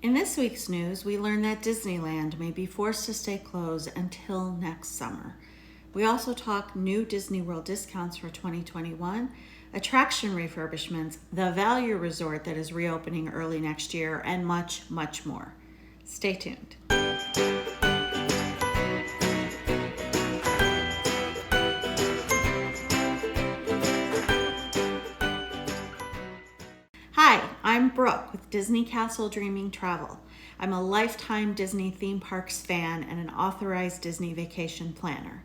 In this week's news, we learn that Disneyland may be forced to stay closed until next summer. We also talk new Disney World discounts for 2021, attraction refurbishments, the Value Resort that is reopening early next year, and much, much more. Stay tuned. Hi, I'm Brooke with Disney Castle Dreaming Travel. I'm a lifetime Disney theme parks fan and an authorized Disney vacation planner.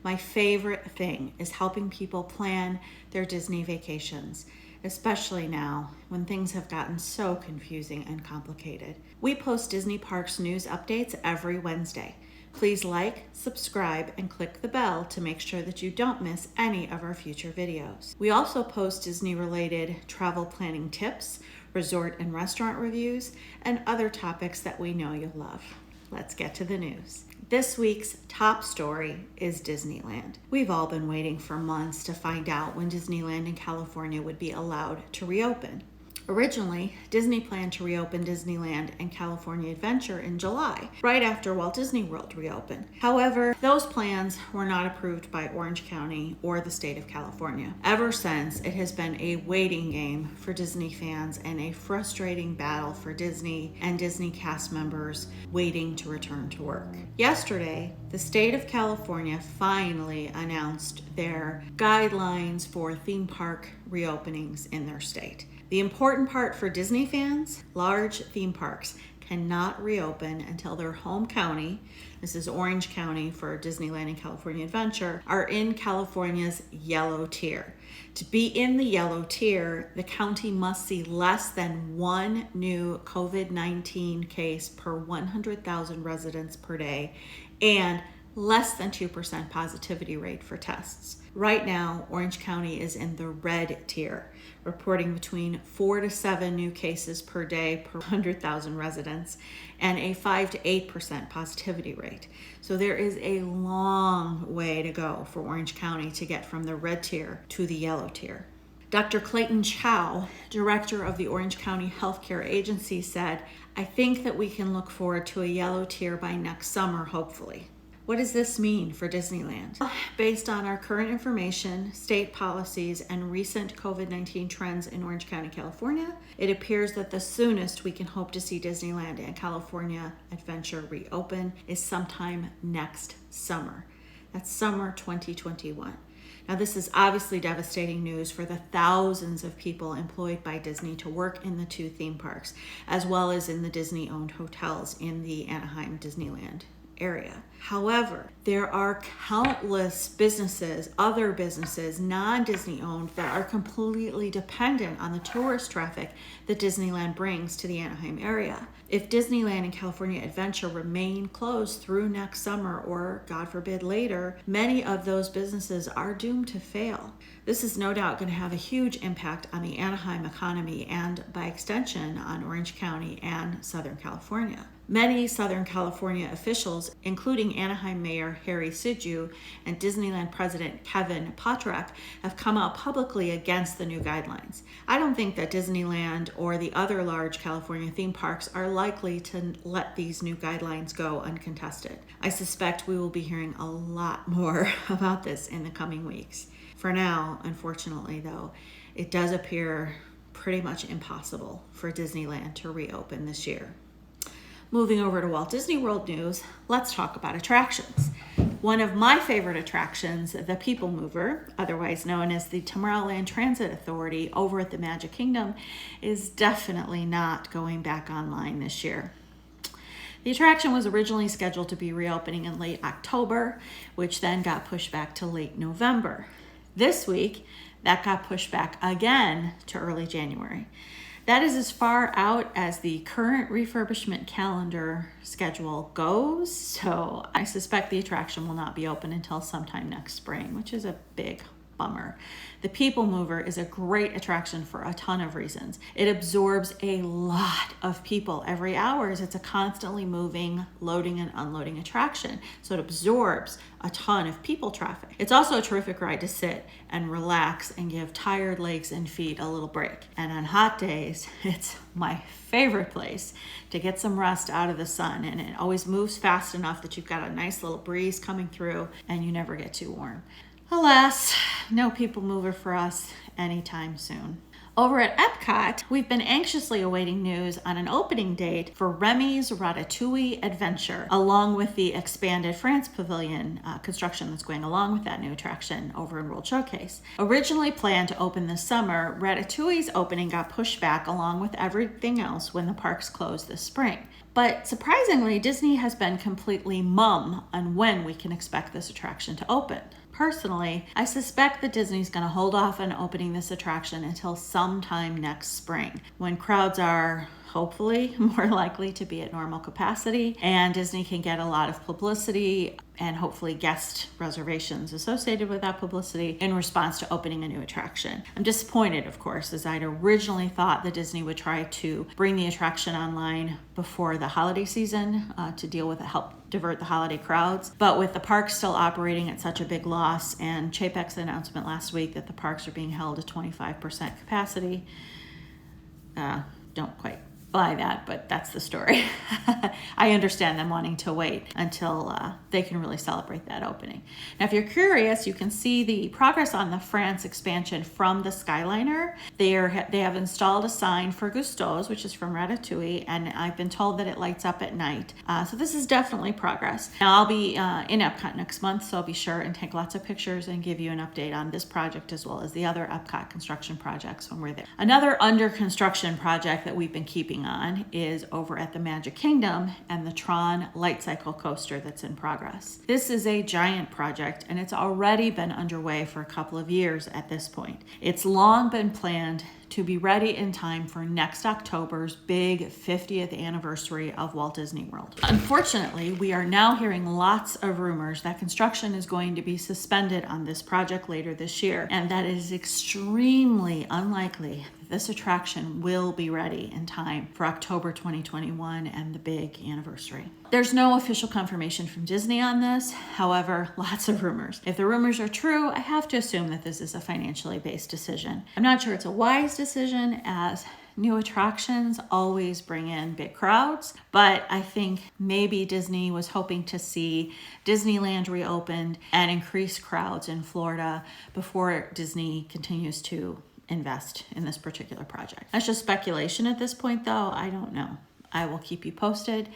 My favorite thing is helping people plan their Disney vacations, especially now when things have gotten so confusing and complicated. We post Disney Parks news updates every Wednesday. Please like, subscribe, and click the bell to make sure that you don't miss any of our future videos. We also post Disney-related travel planning tips, resort and restaurant reviews, and other topics that we know you'll love. Let's get to the news. This week's top story is Disneyland. We've all been waiting for months to find out when Disneyland in California would be allowed to reopen. Originally, Disney planned to reopen Disneyland and California Adventure in July, right after Walt Disney World reopened. However, those plans were not approved by Orange County or the state of California. Ever since, it has been a waiting game for Disney fans and a frustrating battle for Disney and Disney cast members waiting to return to work. Yesterday, the state of California finally announced their guidelines for theme park reopenings in their state. The important part for Disney fans, large theme parks cannot reopen until their home county, this is Orange County for Disneyland and California Adventure, are in California's yellow tier. To be in the yellow tier, the county must see less than one new COVID-19 case per 100,000 residents per day and less than 2% positivity rate for tests. Right now, Orange County is in the red tier, reporting between 4 to 7 new cases per day per 100,000 residents and a 5 to 8% positivity rate. So there is a long way to go for Orange County to get from the red tier to the yellow tier. Dr. Clayton Chow, director of the Orange County Healthcare Agency, said, "I think that we can look forward to a yellow tier by next summer, hopefully." What does this mean for Disneyland? Based on our current information, state policies, and recent COVID-19 trends in Orange County, California, it appears that the soonest we can hope to see Disneyland and California Adventure reopen is sometime next summer. That's summer 2021. Now, this is obviously devastating news for the thousands of people employed by Disney to work in the two theme parks, as well as in the Disney-owned hotels in the Anaheim Disneyland area. However, there are countless businesses, other businesses, non-Disney owned, that are completely dependent on the tourist traffic that Disneyland brings to the Anaheim area. If Disneyland and California Adventure remain closed through next summer or, God forbid, later, many of those businesses are doomed to fail. This is no doubt going to have a huge impact on the Anaheim economy and, by extension, on Orange County and Southern California. Many Southern California officials, including Anaheim Mayor Harry Sidhu and Disneyland President Kevin Pottruck, have come out publicly against the new guidelines. I don't think that Disneyland or the other large California theme parks are likely to let these new guidelines go uncontested. I suspect we will be hearing a lot more about this in the coming weeks. For now, unfortunately, though, it does appear pretty much impossible for Disneyland to reopen this year. Moving over to Walt Disney World news, let's talk about attractions. One of my favorite attractions, the People Mover, otherwise known as the Tomorrowland Transit Authority over at the Magic Kingdom, is definitely not going back online this year. The attraction was originally scheduled to be reopening in late October, which then got pushed back to late November. This week, that got pushed back again to early January. That is as far out as the current refurbishment calendar schedule goes, so I suspect the attraction will not be open until sometime next spring, which is a big bummer. The People Mover is a great attraction for a ton of reasons. It absorbs a lot of people every hour as it's a constantly moving, loading and unloading attraction. So it absorbs a ton of people traffic. It's also a terrific ride to sit and relax and give tired legs and feet a little break. And on hot days, it's my favorite place to get some rest out of the sun. And it always moves fast enough that you've got a nice little breeze coming through and you never get too warm. Alas, no People Mover for us anytime soon. Over at Epcot, we've been anxiously awaiting news on an opening date for Remy's Ratatouille adventure, along with the expanded France Pavilion construction that's going along with that new attraction over in World Showcase. Originally planned to open this summer, Ratatouille's opening got pushed back along with everything else when the parks closed this spring. But surprisingly, Disney has been completely mum on when we can expect this attraction to open. Personally, I suspect that Disney's going to hold off on opening this attraction until sometime next spring, when crowds are hopefully more likely to be at normal capacity and Disney can get a lot of publicity and hopefully guest reservations associated with that publicity in response to opening a new attraction. I'm disappointed, of course, as I'd originally thought that Disney would try to bring the attraction online before the holiday season to deal with help divert the holiday crowds. But with the parks still operating at such a big loss and Chapek's announcement last week that the parks are being held at 25% capacity, don't quite buy that, but that's the story. I understand them wanting to wait until they can really celebrate that opening. Now, if you're curious, you can see the progress on the France expansion from the Skyliner. They have installed a sign for Gusteau's, which is from Ratatouille, and I've been told that it lights up at night. So this is definitely progress. Now, I'll be in Epcot next month, so I'll be sure and take lots of pictures and give you an update on this project as well as the other Epcot construction projects when we're there. Another under construction project that we've been keeping on is over at the Magic Kingdom and the Tron Lightcycle coaster that's in progress. This is a giant project and it's already been underway for a couple of years at this point. It's long been planned to be ready in time for next October's big 50th anniversary of Walt Disney World. Unfortunately, we are now hearing lots of rumors that construction is going to be suspended on this project later this year, and that it is extremely unlikely that this attraction will be ready in time for October 2021 and the big anniversary. There's no official confirmation from Disney on this, however, lots of rumors. If the rumors are true, I have to assume that this is a financially based decision. I'm not sure it's a wise decision, as new attractions always bring in big crowds, but I think maybe Disney was hoping to see Disneyland reopened and increase crowds in Florida before Disney continues to invest in this particular project. That's just speculation at this point, though. I don't know. I will keep you posted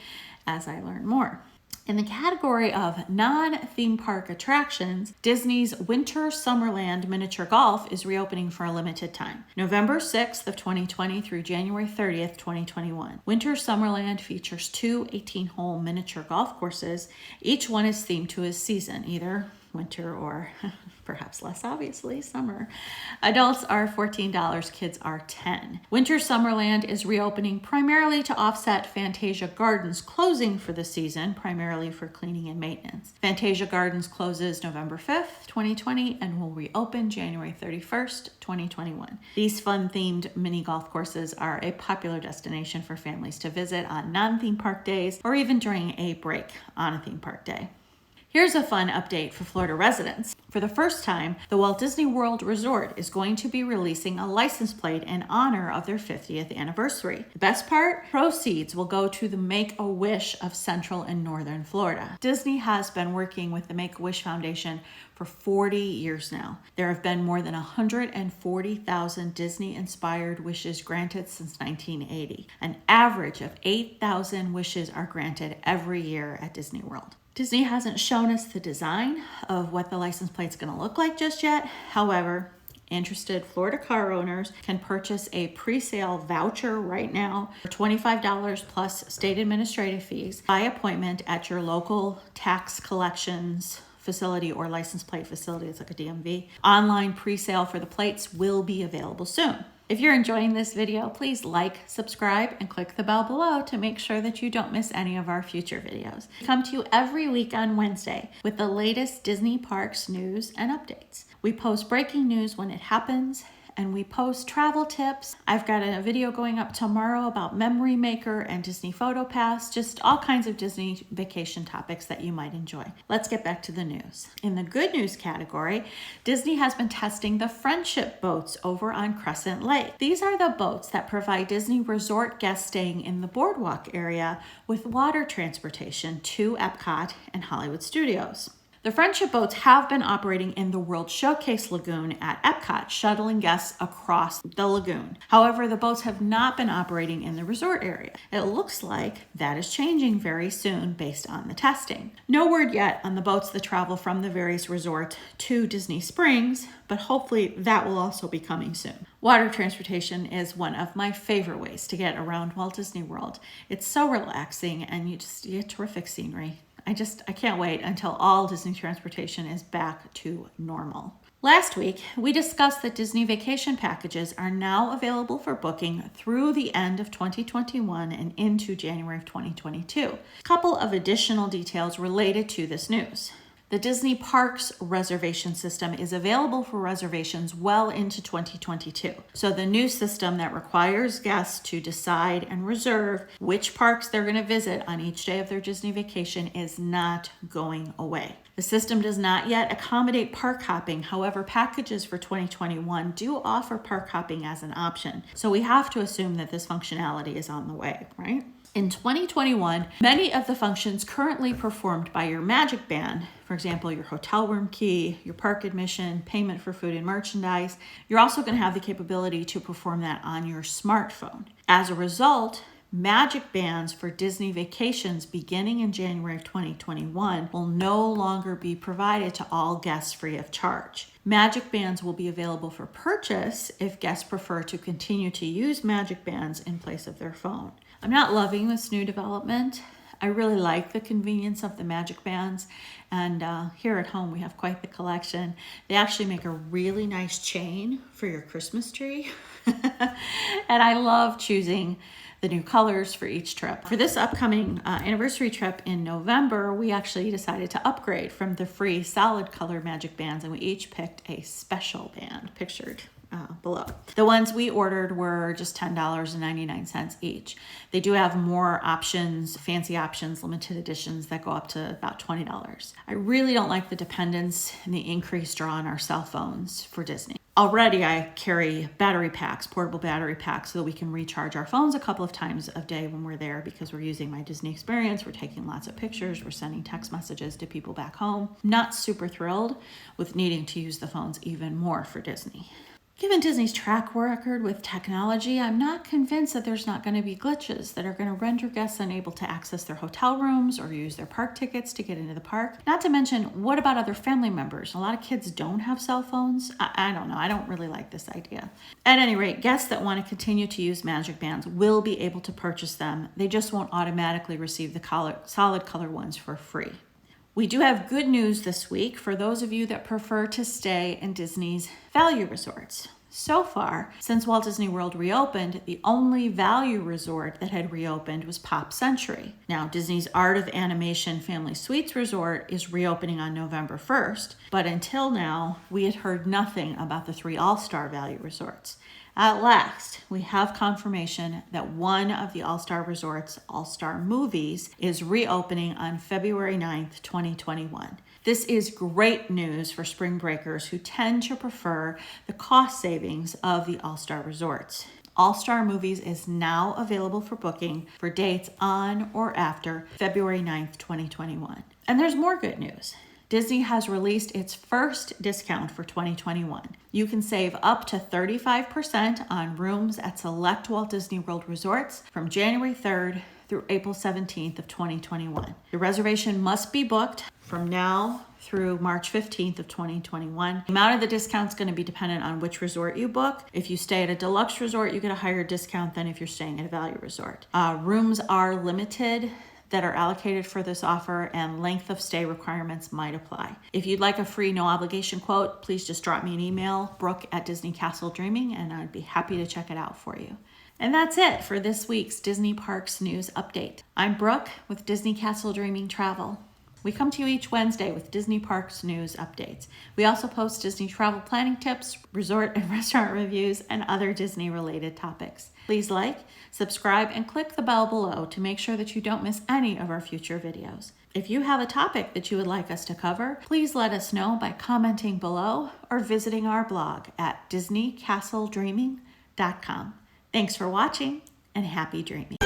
as I learn more. In the category of non-theme park attractions, Disney's Winter Summerland Miniature Golf is reopening for a limited time, November 6th of 2020 through January 30th, 2021. Winter Summerland features two 18-hole miniature golf courses. Each one is themed to a season, either winter or perhaps less obviously summer. Adults are $14, kids are $10. Winter Summerland is reopening primarily to offset Fantasia Gardens closing for the season, primarily for cleaning and maintenance. Fantasia Gardens closes November 5th, 2020 and will reopen January 31st, 2021. These fun-themed mini golf courses are a popular destination for families to visit on non-theme park days or even during a break on a theme park day. Here's a fun update for Florida residents. For the first time, the Walt Disney World Resort is going to be releasing a license plate in honor of their 50th anniversary. The best part? Proceeds will go to the Make-A-Wish of Central and Northern Florida. Disney has been working with the Make-A-Wish Foundation for 40 years now. There have been more than 140,000 Disney-inspired wishes granted since 1980. An average of 8,000 wishes are granted every year at Disney World. Disney hasn't shown us the design of what the license plate's going to look like just yet. However, interested Florida car owners can purchase a pre-sale voucher right now for $25 plus state administrative fees by appointment at your local tax collections facility or license plate facility. It's like a DMV. Online pre-sale for the plates will be available soon. If you're enjoying this video, please like, subscribe, and click the bell below to make sure that you don't miss any of our future videos. We come to you every week on Wednesday with the latest Disney parks news and updates. We post breaking news when it happens, and we post travel tips. I've got a video going up tomorrow about Memory Maker and Disney Photo Pass, just all kinds of Disney vacation topics that you might enjoy. Let's get back to the news. In the good news category, Disney has been testing the Friendship boats over on Crescent Lake. These are the boats that provide Disney resort guests staying in the boardwalk area with water transportation to Epcot and Hollywood Studios. The Friendship boats have been operating in the World Showcase Lagoon at Epcot, shuttling guests across the lagoon. However, the boats have not been operating in the resort area. It looks like that is changing very soon based on the testing. No word yet on the boats that travel from the various resorts to Disney Springs, but hopefully that will also be coming soon. Water transportation is one of my favorite ways to get around Walt Disney World. It's so relaxing and you get terrific scenery. I can't wait until all Disney transportation is back to normal. Last week, we discussed that Disney vacation packages are now available for booking through the end of 2021 and into January of 2022. A couple of additional details related to this news. The Disney Parks reservation system is available for reservations well into 2022. So the new system that requires guests to decide and reserve which parks they're going to visit on each day of their Disney vacation is not going away. The system does not yet accommodate park hopping. However, packages for 2021 do offer park hopping as an option. So we have to assume that this functionality is on the way, right? In 2021, many of the functions currently performed by your Magic Band, for example, your hotel room key, your park admission, payment for food and merchandise, you're also going to have the capability to perform that on your smartphone. As a result, Magic Bands for Disney vacations beginning in January of 2021 will no longer be provided to all guests free of charge. Magic Bands will be available for purchase if guests prefer to continue to use Magic Bands in place of their phone. I'm not loving this new development. I really like the convenience of the Magic Bands, and here at home we have quite the collection. They actually make a really nice chain for your Christmas tree, and I love choosing the new colors for each trip. For this upcoming anniversary trip in November, we actually decided to upgrade from the free solid color Magic Bands, and we each picked a special band pictured below. The ones we ordered were just $10.99 each. They do have more options, fancy options, limited editions that go up to about $20. I really don't like the dependence and the increased draw on our cell phones for Disney. Already I carry battery packs, portable battery packs, so that we can recharge our phones a couple of times a day when we're there because we're using My Disney Experience, we're taking lots of pictures, we're sending text messages to people back home. Not super thrilled with needing to use the phones even more for Disney. Given Disney's track record with technology, I'm not convinced that there's not going to be glitches that are going to render guests unable to access their hotel rooms or use their park tickets to get into the park. Not to mention, what about other family members? A lot of kids don't have cell phones. I don't know. I don't really like this idea. At any rate, guests that want to continue to use Magic Bands will be able to purchase them. They just won't automatically receive the solid color ones for free. We do have good news this week for those of you that prefer to stay in Disney's value resorts. So far, since Walt Disney World reopened, the only value resort that had reopened was Pop Century. Now, Disney's Art of Animation Family Suites Resort is reopening on November 1st, but until now, we had heard nothing about the 3 All-Star value resorts. At last, we have confirmation that one of the All-Star Resorts, All-Star Movies, is reopening on February 9th, 2021. This is great news for spring breakers who tend to prefer the cost savings of the All-Star Resorts. All-Star Movies is now available for booking for dates on or after February 9th, 2021. And there's more good news. Disney has released its first discount for 2021. You can save up to 35% on rooms at select Walt Disney World resorts from January 3rd through April 17th of 2021. The reservation must be booked from now through March 15th of 2021. The amount of the discount is going to be dependent on which resort you book. If you stay at a deluxe resort, you get a higher discount than if you're staying at a value resort. Rooms are limited that are allocated for this offer, and length of stay requirements might apply. If you'd like a free no obligation quote, please just drop me an email, brooke@disneycastledreaming, and I'd be happy to check it out for you. And that's it for this week's Disney Parks News Update. I'm Brooke with Disney Castle Dreaming Travel. We come to you each Wednesday with Disney Parks news updates. We also post Disney travel planning tips, resort and restaurant reviews, and other Disney-related topics. Please like, subscribe, and click the bell below to make sure that you don't miss any of our future videos. If you have a topic that you would like us to cover, please let us know by commenting below or visiting our blog at DisneyCastleDreaming.com. Thanks for watching and happy dreaming.